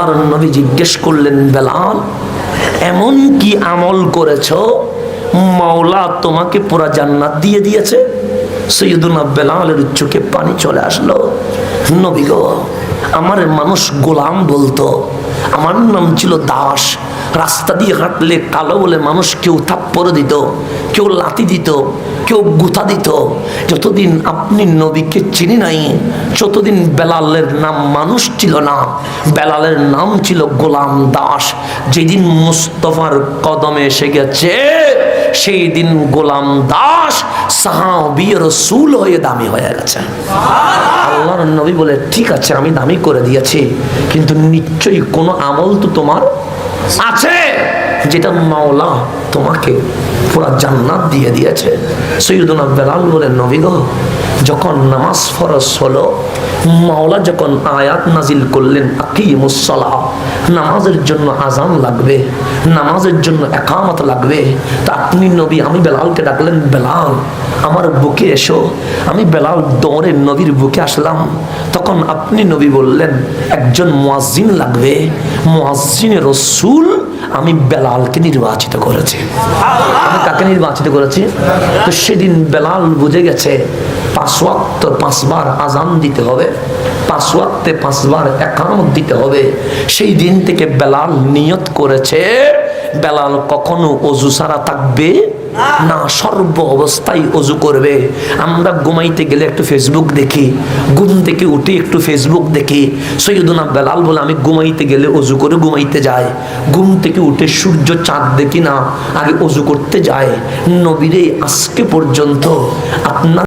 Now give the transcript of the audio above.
আর নবী জিজ্ঞেস করলেন, বেলাল এমন কি আমল করেছো মাওলা তোমাকে পুরা জান্নাত দিয়ে দিয়েছে? সৈয়দুনা বেলালের চোখে পানি চলে আসলো। নবী গো, আমার মানুষ গোলাম বলতো, আমার নাম ছিল দাস। রাস্তা দিয়ে হাঁটলে কালো বলে মানুষ কেউ থাপ্পড় দিত, কেউ লাথি দিত, কেউ গুথা দিত। যতদিন আপনি নবীকে চিনি নাই ততদিন বেলালের নাম মানুষ ছিল না, বেলালের নাম ছিল গোলাম দাস। যেদিন মুস্তফার কদমে এসে গেছে সেই দিন গোলাম দাস সাহাবী রাসূল হয়ে দামি হয়ে গেছে। আল্লাহর নবী বলে, ঠিক আছে আমি দামি করে দিয়েছি, কিন্তু নিশ্চয়ই কোনো আমল তো তোমার আছে যেটা মাওলা তোমাকে পুরা জান্নাত দিয়ে দিয়েছে। সৈয়দুনা বেলাল বলেন, নবী গো, যখন নামাজ ফরজ হলো মাওলা যখন আয়াত নাজিল করলেন আকিমুস সালাহ, নামাজের জন্য আজান লাগবে, নামাজের জন্য একামত লাগবে, তা আপনি নবী আমি বেলালকে ডাকলেন, বেলাল আমার বুকে এসো। আমি বেলাল দৌড়ে নবীর বুকে আসলাম। তখন আপনি নবী বললেন, একজন মুয়াজ্জিন লাগবে, মুয়াজ্জিন রাসূল আমি বেলালকে নির্বাচিত করেছি। আমি কাকে নির্বাচিত করেছি? তো সেদিন বেলাল বুঝে গেছে 5 ওয়াক্ত 5 বার আজান দিতে হবে, 5 ওয়াক্তে 5 বার একামত দিতে হবে। সেই দিন থেকে বেলাল নিয়ত করেছে বেলাল কখনো ওযু ছাড়া থাকবে না, সর্ব অবস্থায় ওযু করবে। আমরা ঘুমাইতে গেলে একটু ফেসবুক দেখি, ঘুম থেকে উঠে একটু ফেসবুক দেখি। সৈয়দুনা বেলাল বলে, আমি ঘুমাইতে গেলে ওযু করে ঘুমাইতে যাই, ঘুম থেকে উঠে সূর্য চাঁদ দেখি না, আগে ওযু করতে যায়। নবীরে আজকে পর্যন্ত আপনার